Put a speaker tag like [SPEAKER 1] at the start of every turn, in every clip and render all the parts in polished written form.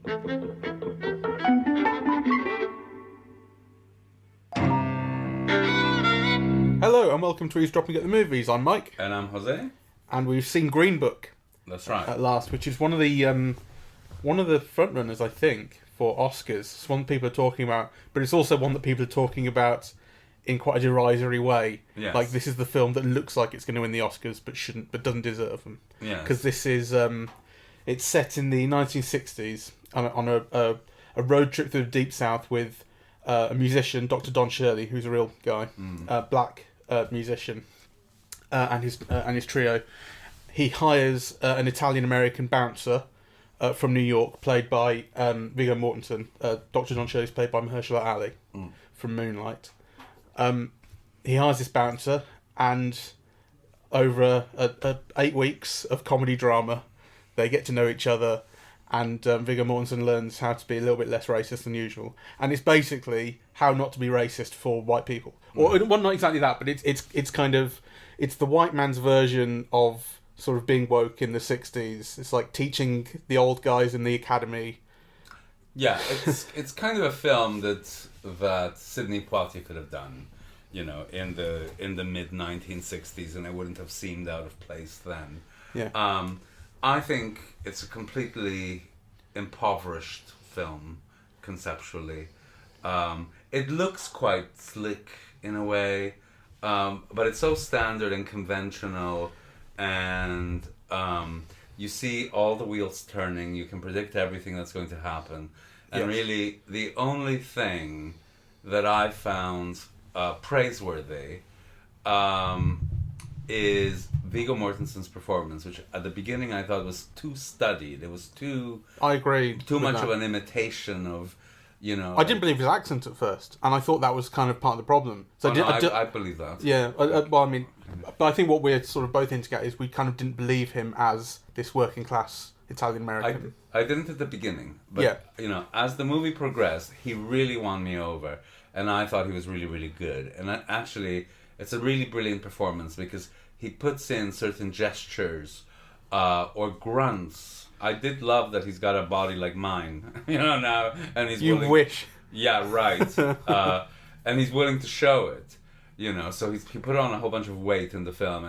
[SPEAKER 1] Hello and welcome to Eavesdropping at the Movies. I'm Mike.
[SPEAKER 2] And I'm José.
[SPEAKER 1] And we've seen Green Book.
[SPEAKER 2] That's right.
[SPEAKER 1] At last, which is one of the frontrunners, I think, for Oscars. It's one that people are talking about, but it's also one that people are talking about in quite a derisory way.
[SPEAKER 2] Yes.
[SPEAKER 1] Like, this is the film that looks like it's going to win the Oscars, but doesn't deserve them.
[SPEAKER 2] Yeah.
[SPEAKER 1] Because this is it's set in the 1960s on a road trip through the Deep South with a musician, Doctor Don Shirley, who's a real guy, black musician, and his trio. He hires an Italian-American bouncer from New York, played by Viggo Mortensen. Doctor Don Shirley is played by Mahershala Ali from Moonlight. He hires this bouncer, and over 8 weeks of comedy drama, they get to know each other, and Viggo Mortensen learns how to be a little bit less racist than usual. And it's basically how not to be racist for white people. Or well, not exactly that, but it's kind of, it's the white man's version of sort of being woke in the 60s. It's like teaching the old guys in the academy.
[SPEAKER 2] Yeah, it's kind of a film that Sidney Poitier could have done, you know, in the mid 1960s, and it wouldn't have seemed out of place then.
[SPEAKER 1] Yeah.
[SPEAKER 2] I think it's a completely impoverished film conceptually. It looks quite slick in a way, but it's so standard and conventional, and you see all the wheels turning. You can predict everything that's going to happen, and really the only thing that I found praiseworthy is Viggo Mortensen's performance, which at the beginning I thought was too studied. It was too...
[SPEAKER 1] I agree.
[SPEAKER 2] Too much of an imitation of, you know...
[SPEAKER 1] I didn't believe his accent at first, and I thought that was kind of part of the problem. So
[SPEAKER 2] I believe that.
[SPEAKER 1] Yeah, well, I mean, but I think what we're sort of both hinting at is we kind of didn't believe him as this working class Italian-American.
[SPEAKER 2] I didn't at the beginning, but, you know, as the movie progressed, he really won me over, and I thought he was really, really good. And actually, it's a really brilliant performance because he puts in certain gestures or grunts. I did love that he's got a body like mine, you know, now, and he's
[SPEAKER 1] You
[SPEAKER 2] willing...
[SPEAKER 1] wish.
[SPEAKER 2] Yeah, right. And he's willing to show it, you know. So he put on a whole bunch of weight in the film,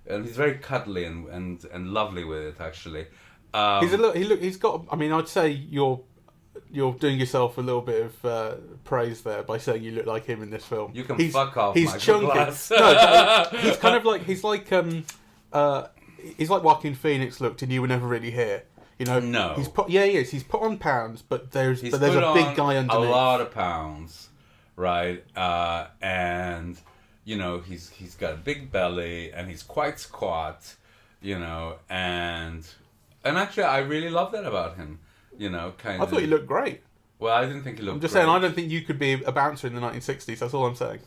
[SPEAKER 2] and he's very cuddly and lovely with it, actually.
[SPEAKER 1] He's got. I mean, I'd say you're doing yourself a little bit of praise there by saying you look like him in this film.
[SPEAKER 2] You can fuck off.
[SPEAKER 1] He's chunky. No, he's kind of like he's like Joaquin Phoenix looked in You Were Never Really Here. You know,
[SPEAKER 2] no.
[SPEAKER 1] He is. He's put on pounds, but there's a big guy underneath.
[SPEAKER 2] A lot of pounds, right? And you know, he's got a big belly and he's quite squat, you know, and actually I really love that about him. You know,
[SPEAKER 1] I thought he looked great.
[SPEAKER 2] Well, I didn't think he looked great.
[SPEAKER 1] I'm just saying, I don't think you could be a bouncer in the 1960s. That's all I'm saying.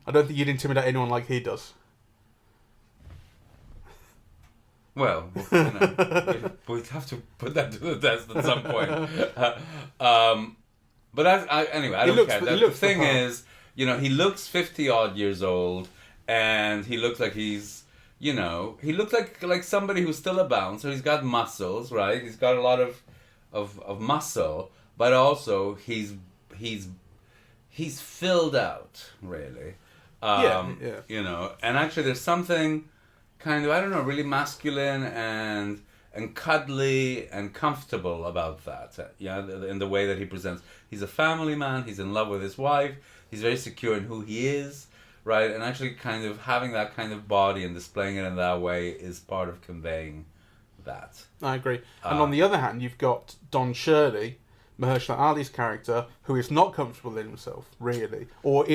[SPEAKER 1] I don't think you'd intimidate anyone like he does.
[SPEAKER 2] Well, you know, we'd have to put that to the test at some point. But anyway, I don't care. The thing is, you know, he looks 50-odd years old, and he looks like he's, you know, he looks like somebody who's still a bouncer. He's got muscles, right? He's got a lot of muscle, but also he's filled out, really. You know, and actually there's something kind of, I don't know, really masculine and cuddly and comfortable about that. Yeah, in the way that he presents. He's a family man. He's in love with his wife. He's very secure in who he is, right? And actually kind of having that kind of body and displaying it in that way is part of conveying that.
[SPEAKER 1] I agree. And on the other hand, you've got Don Shirley, Mahershala Ali's character, who is not comfortable in himself, really. Or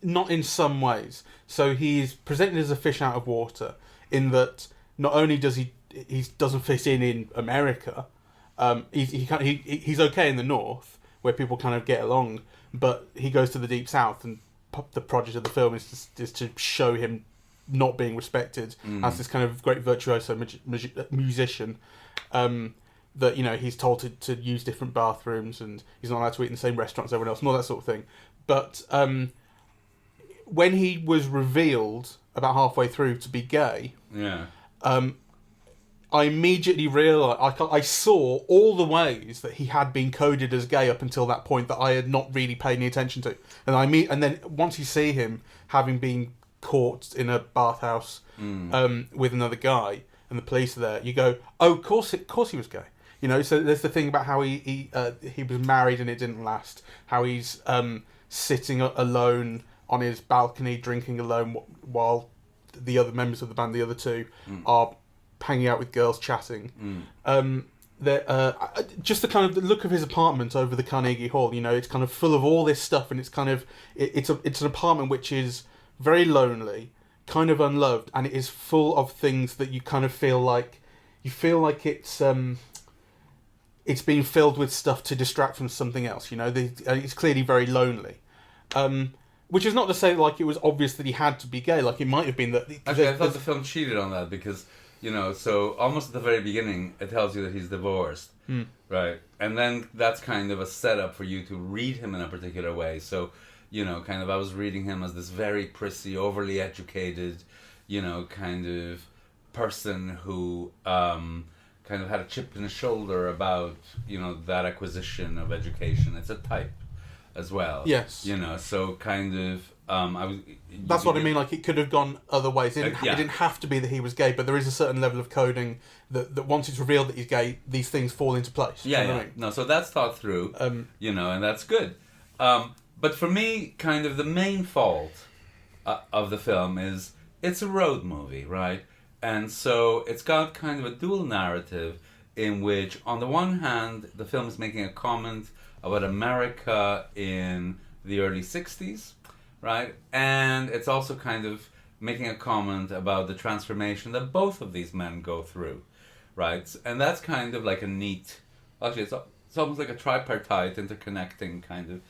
[SPEAKER 1] not in some ways. So he's presented as a fish out of water, in that not only does he doesn't fit in America, he's okay in the North, where people kind of get along, but he goes to the Deep South, and the project of the film is to show him not being respected as this kind of great virtuoso musician. That, you know, he's told to use different bathrooms, and he's not allowed to eat in the same restaurants as everyone else, and all that sort of thing. But when he was revealed about halfway through to be gay,
[SPEAKER 2] yeah,
[SPEAKER 1] I I immediately realised I saw all the ways that he had been coded as gay up until that point that I had not really paid any attention to. And then once you see him having been caught in a bathhouse with another guy and the police are there, you go, oh, of course he was gay. You know, so there's the thing about how he was married and it didn't last. How he's sitting alone on his balcony drinking alone while the other members of the band, the other two, are hanging out with girls chatting. Just the kind of the look of his apartment over the Carnegie Hall. You know, it's kind of full of all this stuff, and it's kind of it's an apartment which is very lonely, kind of unloved, and it is full of things that you kind of feel like it's been filled with stuff to distract from something else. You know, it's clearly very lonely. Which is not to say like it was obvious that he had to be gay. Like it might have been that.
[SPEAKER 2] Actually, I thought the film cheated on that because, you know, so almost at the very beginning it tells you that he's divorced, right? And then that's kind of a setup for you to read him in a particular way. So, you know, kind of I was reading him as this very prissy, overly educated, you know, kind of person who kind of had a chip in his shoulder about, you know, that acquisition of education. It's a type as well.
[SPEAKER 1] Yes.
[SPEAKER 2] You know, so kind of
[SPEAKER 1] that's what I mean, like it could have gone other ways. It didn't have to be that he was gay, but there is a certain level of coding that once it's revealed that he's gay, these things fall into place.
[SPEAKER 2] Yeah,
[SPEAKER 1] you know
[SPEAKER 2] yeah.
[SPEAKER 1] What I mean?
[SPEAKER 2] No, so that's thought through, you know, and that's good. But for me, kind of the main fault of the film is it's a road movie, right? And so it's got kind of a dual narrative in which, on the one hand, the film is making a comment about America in the early 60s, right? And it's also kind of making a comment about the transformation that both of these men go through, right? And that's kind of like a neat... Actually, it's almost like a tripartite, interconnecting kind of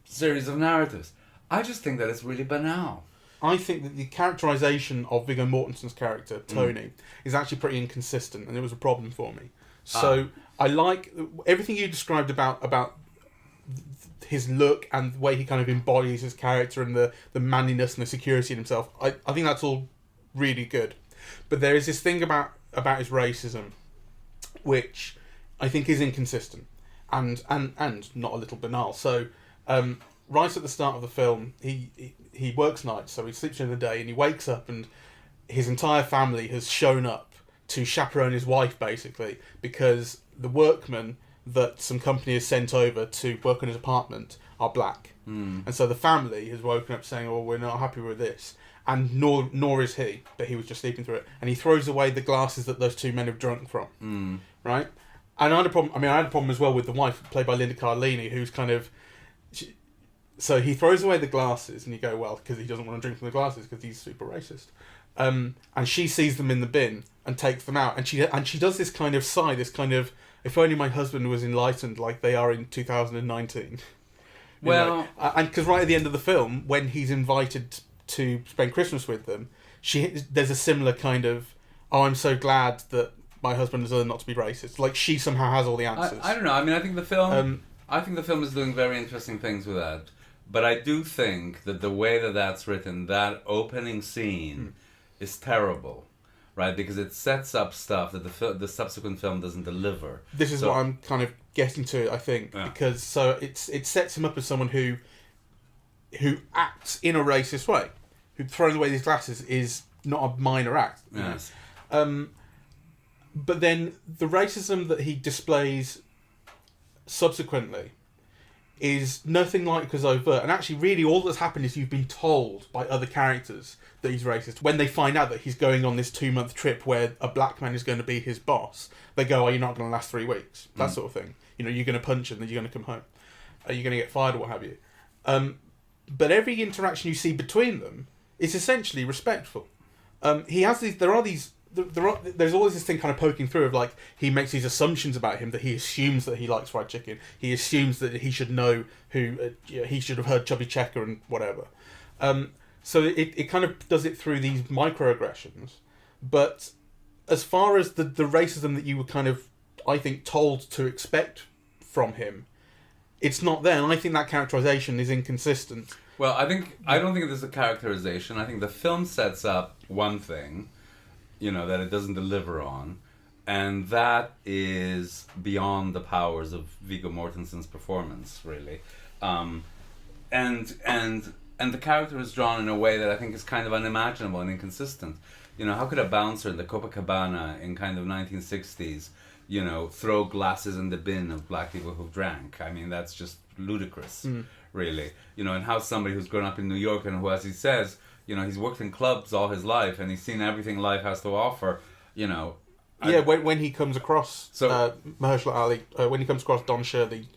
[SPEAKER 2] series of narratives. I just think that it's really banal.
[SPEAKER 1] I think that the characterisation of Viggo Mortensen's character, Tony, is actually pretty inconsistent, and it was a problem for me. So I like everything you described about his look and the way he kind of embodies his character and the manliness and the security in himself. I think that's all really good. But there is this thing about his racism, which I think is inconsistent and not a little banal. So right at the start of the film, he works nights, so he sleeps during the day, and he wakes up and his entire family has shown up to chaperone his wife, basically, because the workmen that some company has sent over to work on his apartment are black. And so the family has woken up saying, oh, we're not happy with this. And nor is he, but he was just sleeping through it. And he throws away the glasses that those two men have drunk from. Right? And I had a problem. I had a problem as well with the wife, played by Linda Cardellini, who's kind of... So he throws away the glasses, and you go, well, because he doesn't want to drink from the glasses, because he's super racist. And she sees them in the bin and takes them out, and she does this kind of sigh, this kind of, if only my husband was enlightened like they are in 2019.
[SPEAKER 2] Well,
[SPEAKER 1] and because right at the end of the film, when he's invited to spend Christmas with them, there's a similar kind of, oh, I'm so glad that my husband has learned not to be racist. Like she somehow has all the answers.
[SPEAKER 2] I don't know. I mean, I think the film. I think the film is doing very interesting things with that. But I do think that the way that that's written, that opening scene, is terrible, right? Because it sets up stuff that the subsequent film doesn't deliver.
[SPEAKER 1] This is what I'm kind of getting to, I think, because so it sets him up as someone who acts in a racist way, who throwing away these glasses is not a minor act.
[SPEAKER 2] Yes.
[SPEAKER 1] But then the racism that he displays subsequently is nothing like as overt, and actually really all that's happened is you've been told by other characters that he's racist. When they find out that he's going on this 2-month trip where a black man is going to be his boss, they go, oh, you're not going to last 3 weeks, that sort of thing. You know, you're going to punch him, then you're going to come home, you're going to get fired or what have you. But every interaction you see between them is essentially respectful. He has these, there's always this thing kind of poking through of like, he makes these assumptions about him, that he assumes that he likes fried chicken. He assumes that he should know who, he should have heard Chubby Checker and whatever. So it kind of does it through these microaggressions. But as far as the racism that you were kind of, I think, told to expect from him, it's not there. And I think that characterization is inconsistent.
[SPEAKER 2] Well, I don't think there's a characterization. I think the film sets up one thing, you know, that it doesn't deliver on. And that is beyond the powers of Viggo Mortensen's performance, really. And the character is drawn in a way that I think is kind of unimaginable and inconsistent. How could a bouncer in the Copacabana in kind of 1960s, throw glasses in the bin of black people who drank? I mean, that's just ludicrous, really. And how somebody who's grown up in New York and who, as he says, he's worked in clubs all his life and he's seen everything life has to offer,
[SPEAKER 1] when he comes across Mahershala Ali, when he comes across Don Shirley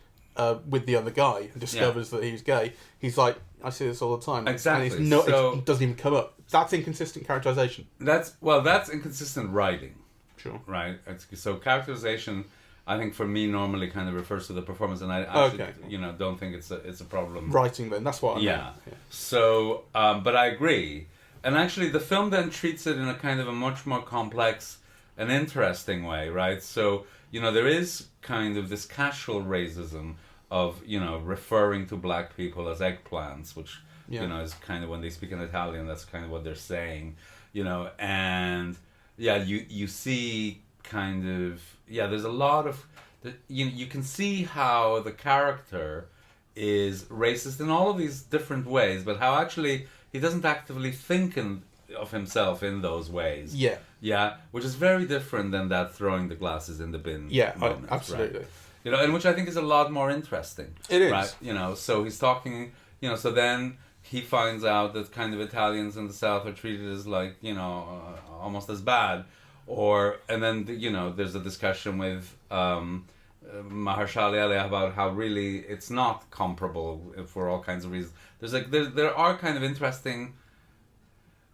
[SPEAKER 1] with the other guy and discovers that he was gay, he's like, I see this all the time.
[SPEAKER 2] Exactly.
[SPEAKER 1] And it doesn't even come up. That's inconsistent characterization.
[SPEAKER 2] That's inconsistent writing.
[SPEAKER 1] Sure.
[SPEAKER 2] Right? So characterization, I think for me normally kind of refers to the performance, and I actually, don't think it's a problem.
[SPEAKER 1] Writing then, that's what I mean.
[SPEAKER 2] Yeah. So, but I agree. And actually the film then treats it in a kind of a much more complex and interesting way, right? So, there is kind of this casual racism of, referring to black people as eggplants, which, is kind of when they speak in Italian, that's kind of what they're saying, and you see kind of, there's a lot of, you can see how the character is racist in all of these different ways, but how actually he doesn't actively think of himself in those ways. Yeah. Yeah, which is very different than that throwing the glasses in the bin.
[SPEAKER 1] Yeah,
[SPEAKER 2] moment,
[SPEAKER 1] absolutely.
[SPEAKER 2] Right? And which I think is a lot more interesting.
[SPEAKER 1] It is.
[SPEAKER 2] Right? So he's talking, so then he finds out that kind of Italians in the South are treated as like, almost as bad. And then, there's a discussion with Mahershala Ali about how really it's not comparable for all kinds of reasons. There are kind of interesting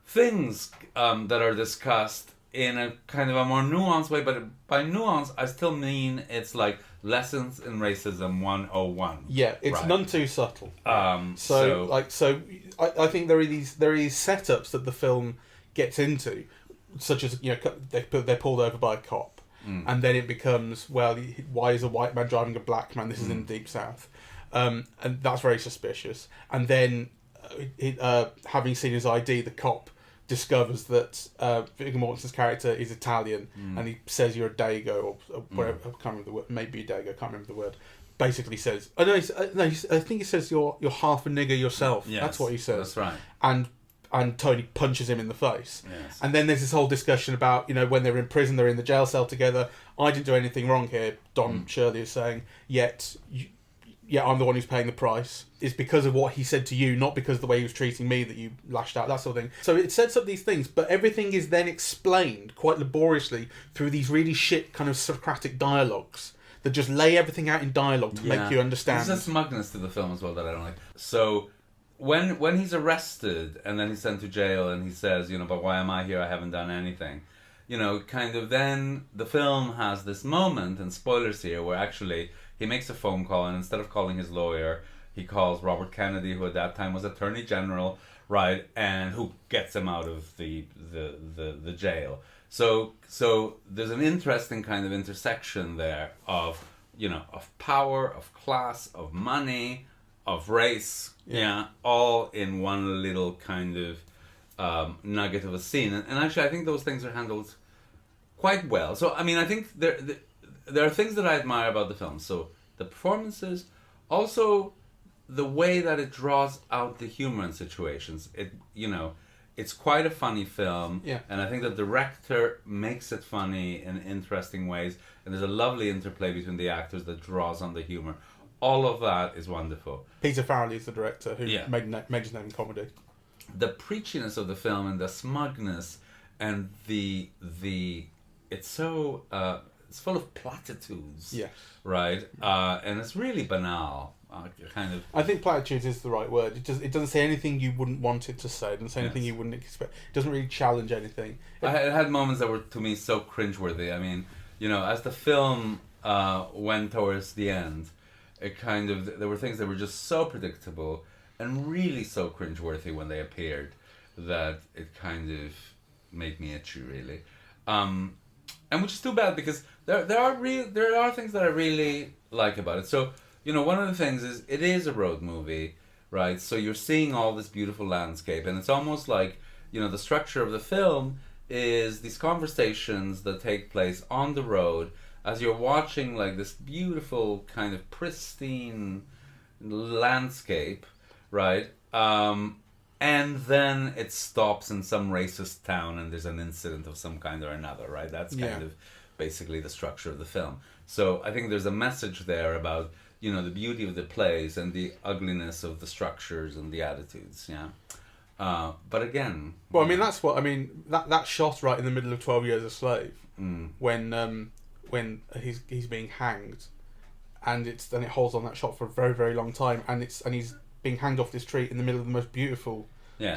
[SPEAKER 2] things that are discussed in a kind of a more nuanced way, but by nuance I still mean it's like lessons in racism 101.
[SPEAKER 1] Yeah, it's
[SPEAKER 2] right?
[SPEAKER 1] none too subtle. I think there are these setups that the film gets into, such as they're pulled over by a cop, and then it becomes, well, why is a white man driving a black man? This is in the Deep South, and that's very suspicious. And then having seen his ID, the cop discovers that Viggo Mortensen's character is Italian, and he says you're a dago, or whatever, I can't remember the word, maybe a dago, I can't remember the word. Basically says, I think he says you're half a nigger yourself.
[SPEAKER 2] Yes,
[SPEAKER 1] that's what he says.
[SPEAKER 2] That's right.
[SPEAKER 1] And Tony punches him in the face.
[SPEAKER 2] Yes.
[SPEAKER 1] And then there's this whole discussion about, when they're in prison, they're in the jail cell together. I didn't do anything wrong here, Don Shirley is saying, yet I'm the one who's paying the price. It's because of what he said to you, not because of the way he was treating me that you lashed out, that sort of thing. So it sets up these things, but everything is then explained quite laboriously through these really shit kind of Socratic dialogues that just lay everything out in dialogue to make you understand.
[SPEAKER 2] There's a smugness to the film as well that I don't like. So when he's arrested and then he's sent to jail and he says, but why am I here? I haven't done anything. Kind of then the film has this moment, and spoilers here, where actually he makes a phone call, and instead of calling his lawyer, he calls Robert Kennedy, who at that time was Attorney General, right, and who gets him out of the jail. So there's an interesting kind of intersection there of power, of class, of money, of race, all in one little kind of nugget of a scene. And actually I think those things are handled quite well. So I mean, I think there are things that I admire about the film. So the performances, also the way that it draws out the humor in situations. It's quite a funny film, and I think the director makes it funny in interesting ways, and there's a lovely interplay between the actors that draws on the humor. All of that is wonderful.
[SPEAKER 1] Peter Farrelly is the director who made his name in comedy.
[SPEAKER 2] The preachiness of the film and the smugness and it's so it's full of platitudes.
[SPEAKER 1] Yes.
[SPEAKER 2] Right? And it's really banal.
[SPEAKER 1] I think platitudes is the right word. It doesn't say anything you wouldn't want it to say. It doesn't say anything you wouldn't expect. It doesn't really challenge anything.
[SPEAKER 2] It had moments that were, to me, so cringeworthy. I mean, as the film went towards the end, there were things that were just so predictable and really so cringeworthy when they appeared that it kind of made me itchy, really. And which is too bad, because there are things that I really like about it. So, one of the things is it is a road movie, right? So you're seeing all this beautiful landscape, and it's almost like, the structure of the film is these conversations that take place on the road as you're watching like this beautiful kind of pristine landscape, right? And then it stops in some racist town and there's an incident of some kind or another, right? That's kind of basically the structure of the film. So I think there's a message there about, you know, the beauty of the plays and the ugliness of the structures and the attitudes, yeah. But again...
[SPEAKER 1] Well, I mean, that's what... I mean, that shot right in the middle of 12 Years a Slave, when he's being hanged, and it holds on that shot for a very, very long time, and he's being hanged off this tree in the middle of the most beautiful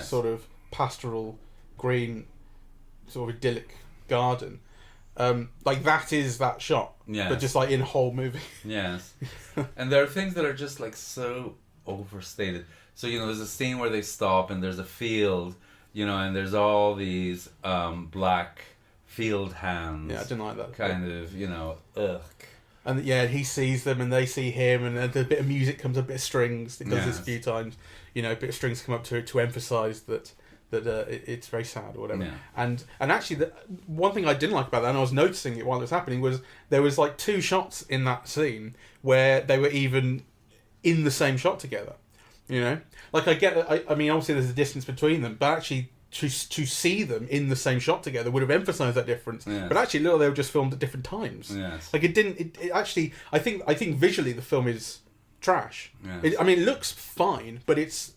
[SPEAKER 1] sort of pastoral green sort of idyllic garden. Like that is that shot, but just like in whole movie.
[SPEAKER 2] Yes. And there are things that are just like so overstated. So, you know, there's a scene where they stop and there's a field, you know, and there's all these black field hands.
[SPEAKER 1] Yeah, I didn't like that.
[SPEAKER 2] Kind of, you know, ugh.
[SPEAKER 1] And he sees them and they see him, and a bit of music comes up, a bit of strings. It does this a few times. You know, a bit of strings come up to emphasise that it's very sad or whatever. Yeah. And actually, one thing I didn't like about that, and I was noticing it while it was happening, was there was like 2 shots in that scene where they were even in the same shot together. You know, like I mean, obviously there's a distance between them, but actually to see them in the same shot together would have emphasised that difference. Yes. But actually, they were just filmed at different times.
[SPEAKER 2] Yes.
[SPEAKER 1] Like it actually, I think visually the film is trash.
[SPEAKER 2] Yes.
[SPEAKER 1] I mean, it looks fine, but it's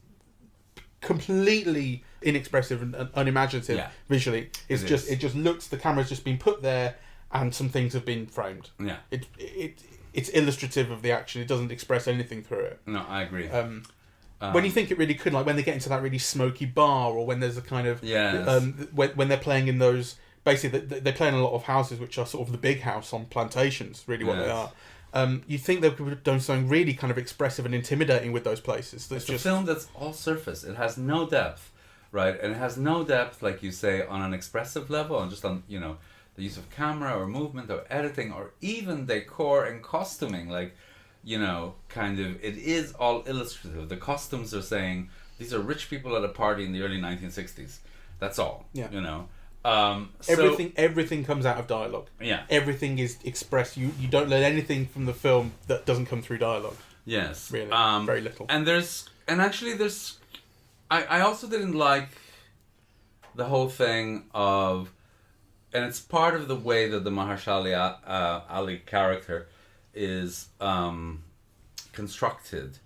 [SPEAKER 1] completely inexpressive and unimaginative visually. It just looks, the camera's just been put there and some things have been framed.
[SPEAKER 2] Yeah.
[SPEAKER 1] It's illustrative of the action. It doesn't express anything through it.
[SPEAKER 2] No, I agree.
[SPEAKER 1] When you think it really could, like when they get into that really smoky bar, or when there's a kind of when they're playing in those, basically they play in a lot of houses which are sort of the big house on plantations, really what they are. You think they could have done something really kind of expressive and intimidating with those places.
[SPEAKER 2] It's just a film that's all surface. It has no depth, right? And it has no depth, like you say, on an expressive level, and just on, you know, the use of camera or movement or editing or even decor and costuming, like, you know, kind of, it is all illustrative. The costumes are saying these are rich people at a party in the early 1960s. That's all. Yeah. You know.
[SPEAKER 1] Everything comes out of dialogue.
[SPEAKER 2] Yeah.
[SPEAKER 1] Everything is expressed. You don't learn anything from the film that doesn't come through dialogue.
[SPEAKER 2] Yes.
[SPEAKER 1] Really. Very little.
[SPEAKER 2] And I also didn't like the whole thing of, and it's part of the way that the Mahershala Ali character is constructed,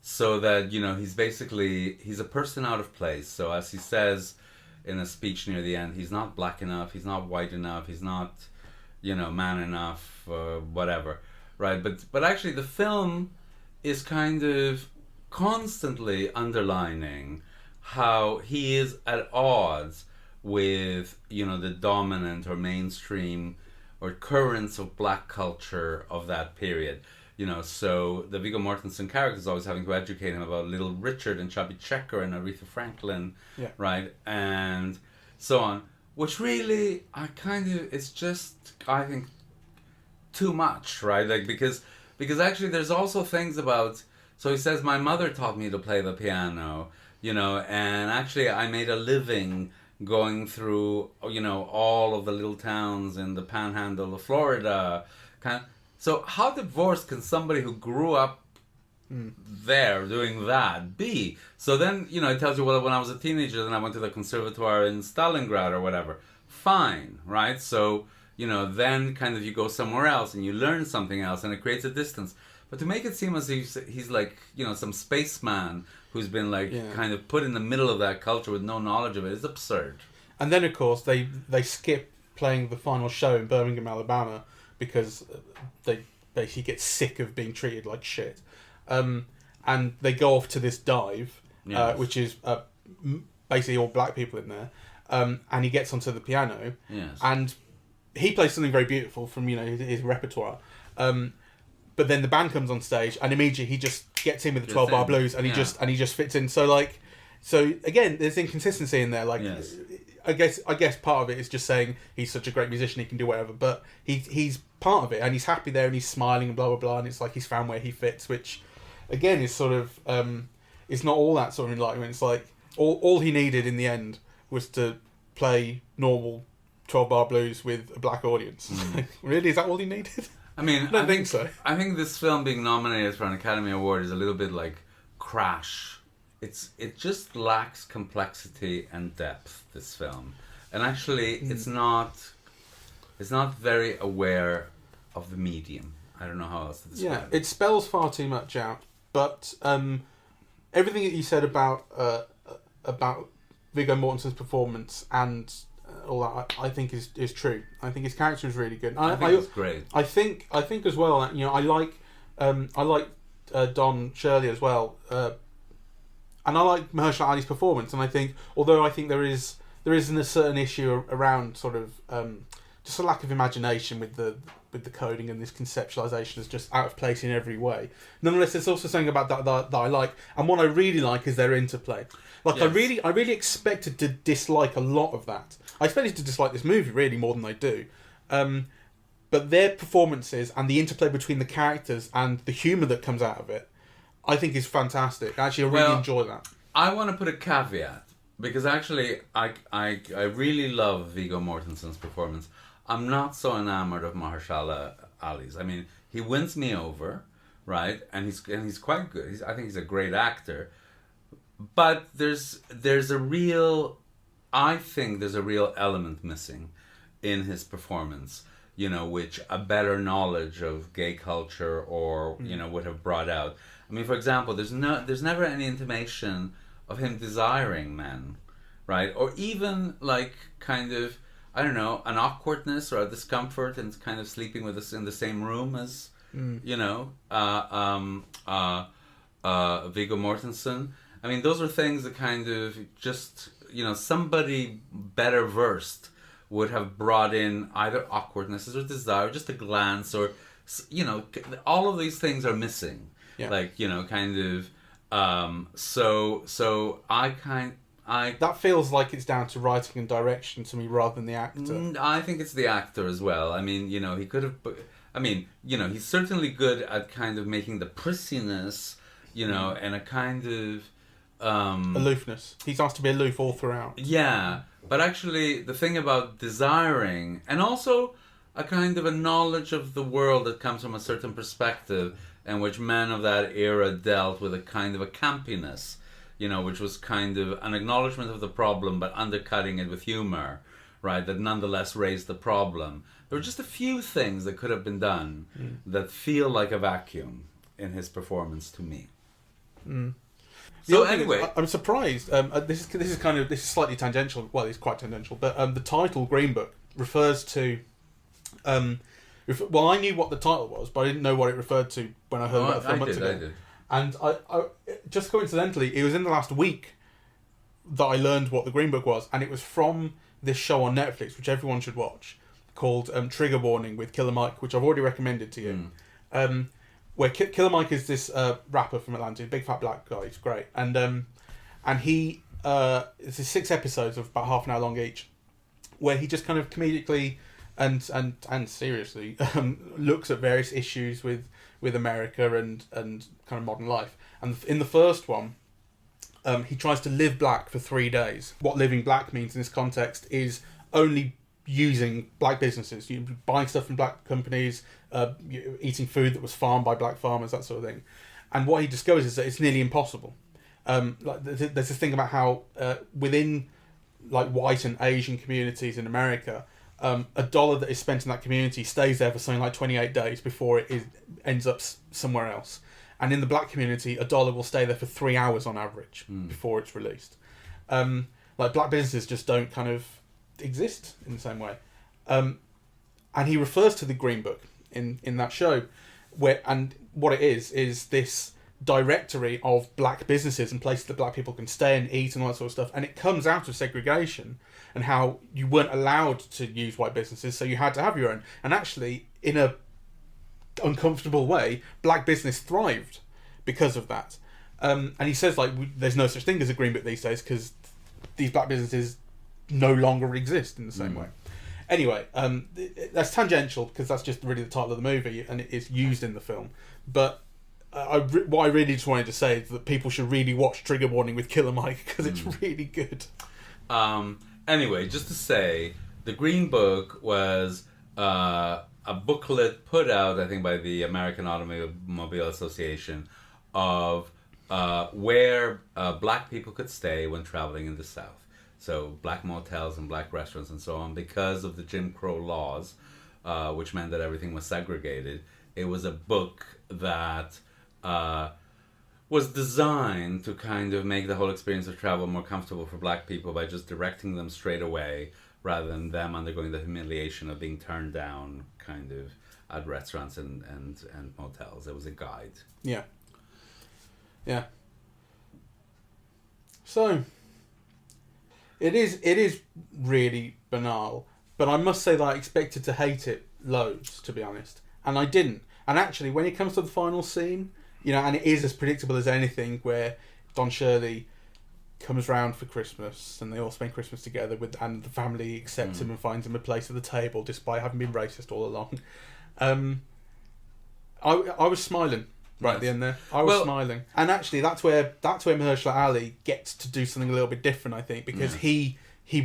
[SPEAKER 2] so that, you know, he's a person out of place. So as he says in a speech near the end, he's not black enough, he's not white enough, he's not, you know, man enough, whatever, right? But actually the film is kind of constantly underlining how he is at odds with, you know, the dominant or mainstream or currents of black culture of that period. You know, so the Viggo Mortensen character is always having to educate him about Little Richard and Chubby Checker and Aretha Franklin, right? And so on. Which really, it's just, I think, too much, right? Like, because actually there's also things about, so he says, my mother taught me to play the piano, you know, and actually I made a living going through, you know, all of the little towns in the panhandle of Florida. So how divorced can somebody who grew up there doing that be? So then, you know, it tells you, well, when I was a teenager, then I went to the conservatoire in Stalingrad or whatever. Fine, right? So, you know, then kind of you go somewhere else and you learn something else and it creates a distance. But to make it seem as if he's like, you know, some spaceman who's been like kind of put in the middle of that culture with no knowledge of it is absurd.
[SPEAKER 1] And then, of course, they skip playing the final show in Birmingham, Alabama, because he gets sick of being treated like shit. And they go off to this dive, which is basically all black people in there. And he gets onto the piano, and he plays something very beautiful from, you know, his repertoire. But then the band comes on stage, and immediately he just gets in with the 12-bar blues, and he just fits in. So again, there's inconsistency in there. Like, I guess part of it is just saying he's such a great musician, he can do whatever. But he's part of it, and he's happy there, and he's smiling and blah blah blah, and it's like he's found where he fits, which again is sort of it's not all that sort of enlightenment. It's like all he needed in the end was to play normal 12 Bar Blues with a black audience. Really, is that all he needed?
[SPEAKER 2] I mean,
[SPEAKER 1] I don't think so.
[SPEAKER 2] I think this film being nominated for an Academy Award is a little bit like Crash. It just lacks complexity and depth, this film. And actually, it's not very aware of the medium. I don't know how else to describe it.
[SPEAKER 1] It spells far too much out. But everything that you said about Viggo Mortensen's performance and all that, I think is true. I think his character is really good.
[SPEAKER 2] I think it's great.
[SPEAKER 1] I think as well that, you know, I like Don Shirley as well, and I like Mahershala Ali's performance. And I think, although I think there is a certain issue around sort of just a lack of imagination with the coding, and this conceptualization is just out of place in every way. Nonetheless, there's also something about that I like, and what I really like is their interplay. Like, yes. I really expected to dislike a lot of that. I expected to dislike this movie really more than I do. But their performances and the interplay between the characters and the humour that comes out of it, I think is fantastic. Actually, I really enjoy that. I
[SPEAKER 2] want to put a caveat, because actually I really love Viggo Mortensen's performance. I'm not so enamored of Mahershala Ali's. I mean, he wins me over, right? And he's quite good. I think he's a great actor. But there's a real element missing in his performance, you know, which a better knowledge of gay culture or you know would have brought out. I mean, for example, there's never any intimation of him desiring men, right? Or even like kind of, I don't know, an awkwardness or a discomfort in kind of sleeping with us in the same room as you know Viggo Mortensen. I mean, those are things that kind of just, you know, somebody better versed would have brought in either awkwardnesses or desire, just a glance, or, you know, all of these things are missing. Yeah. Like, you know, kind of, so that
[SPEAKER 1] feels like it's down to writing and direction to me rather than the actor.
[SPEAKER 2] I think it's the actor as well. I mean, you know, he could have, I mean, you know, he's certainly good at kind of making the prissiness, you know, and a kind of,
[SPEAKER 1] aloofness. He's asked to be aloof all throughout.
[SPEAKER 2] Yeah, but actually the thing about desiring, and also a kind of a knowledge of the world that comes from a certain perspective, in which men of that era dealt with a kind of a campiness, you know, which was kind of an acknowledgement of the problem but undercutting it with humor, right, that nonetheless raised the problem. There were just a few things that could have been done that feel like a vacuum in his performance to me.
[SPEAKER 1] So anyway, I'm surprised. This is slightly tangential. Well, it's quite tangential, but the title Green Book refers to. Well, I knew what the title was, but I didn't know what it referred to when I heard about the film months ago. I did. And I just coincidentally, it was in the last week that I learned what the Green Book was, and it was from this show on Netflix, which everyone should watch, called Trigger Warning with Killer Mike, which I've already recommended to you. Where Killer Mike is this rapper from Atlanta, big fat black guy. He's great, and he it's 6 episodes of about half an hour long each, where he just kind of comedically and seriously looks at various issues with America and kind of modern life. And in the first one, he tries to live black for 3 days. What living black means in this context is only using black businesses, buying stuff from black companies, eating food that was farmed by black farmers, that sort of thing. And what he discovers is that it's nearly impossible. There's this thing about how within like white and Asian communities in America, $1 that is spent in that community stays there for something like 28 days before it ends up somewhere else. And in the black community, $1 will stay there for 3 hours on average before it's released. Like black businesses just don't kind of exist in the same way. And he refers to the Green Book in that show, and what it is this directory of black businesses and places that black people can stay and eat and all that sort of stuff. And it comes out of segregation and how you weren't allowed to use white businesses, so you had to have your own. And actually, in a uncomfortable way, black business thrived because of that. And he says like there's no such thing as a Green Book these days because these black businesses no longer exist in the same way. Anyway, that's tangential because that's just really the title of the movie and it is used in the film. But what I really just wanted to say is that people should really watch Trigger Warning with Killer Mike because it's really good.
[SPEAKER 2] Anyway, just to say The Green Book was a booklet put out, I think, by the American Automobile Association of where black people could stay when traveling in the South. So black motels and black restaurants and so on, because of the Jim Crow laws, which meant that everything was segregated. It was a book that was designed to kind of make the whole experience of travel more comfortable for black people by just directing them straight away, rather than them undergoing the humiliation of being turned down kind of at restaurants and motels. It was a guide.
[SPEAKER 1] Yeah. Yeah. So, it is really banal, but I must say that I expected to hate it loads, to be honest. And I didn't. And actually, when it comes to the final scene, and it is as predictable as anything, where Don Shirley comes round for Christmas and they all spend Christmas together and the family accepts him and finds him a place at the table despite having been racist all along. I was smiling right at the end there. I was smiling. And actually that's where Mahershala Ali gets to do something a little bit different, I think, because he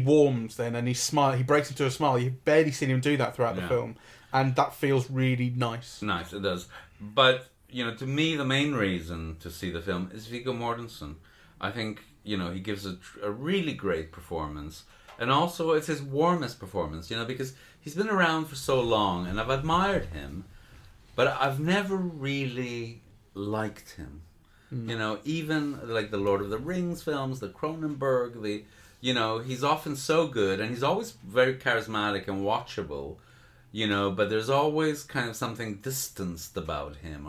[SPEAKER 1] warms then and he breaks into a smile. You've barely seen him do that throughout the film, and that feels really nice.
[SPEAKER 2] Nice, it does. But to me, the main reason to see the film is Viggo Mortensen. I think, he gives a really great performance. And also, it's his warmest performance, because he's been around for so long, and I've admired him, but I've never really liked him. Even, like, the Lord of the Rings films, the Cronenberg, he's often so good, and he's always very charismatic and watchable, but there's always kind of something distanced about him,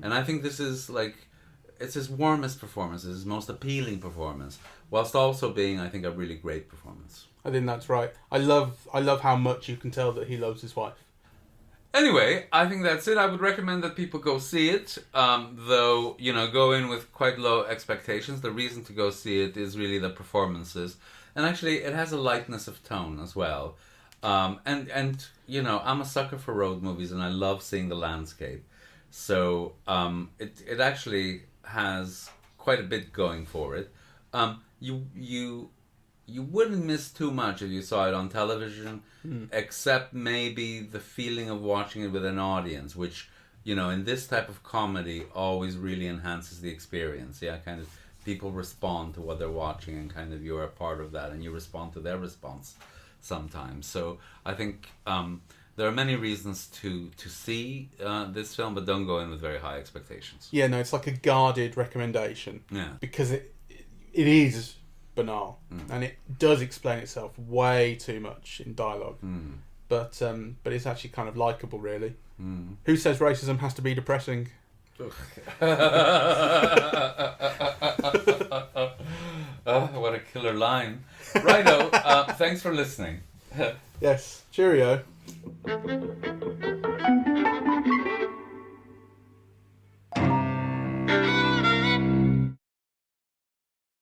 [SPEAKER 2] and I think this is, like, it's his warmest performance, it's his most appealing performance, whilst also being, I think, a really great performance.
[SPEAKER 1] I think that's right. I love how much you can tell that he loves his wife.
[SPEAKER 2] Anyway, I think that's it. I would recommend that people go see it, though, go in with quite low expectations. The reason to go see it is really the performances, and actually it has a lightness of tone as well. And I'm a sucker for road movies, and I love seeing the landscape. So it actually has quite a bit going for it. You wouldn't miss too much if you saw it on television, except maybe the feeling of watching it with an audience, which, in this type of comedy always really enhances the experience. Yeah, kind of people respond to what they're watching, and kind of you're a part of that, and you respond to their response sometimes. So I think there are many reasons to see this film, but don't go in with very high expectations.
[SPEAKER 1] Yeah, no, it's like a guarded recommendation.
[SPEAKER 2] Yeah.
[SPEAKER 1] Because it is banal, and it does explain itself way too much in dialogue. But it's actually kind of likeable, really. Who says racism has to be depressing?
[SPEAKER 2] Oh, what a killer line. Righto, thanks for listening.
[SPEAKER 1] Yes, cheerio.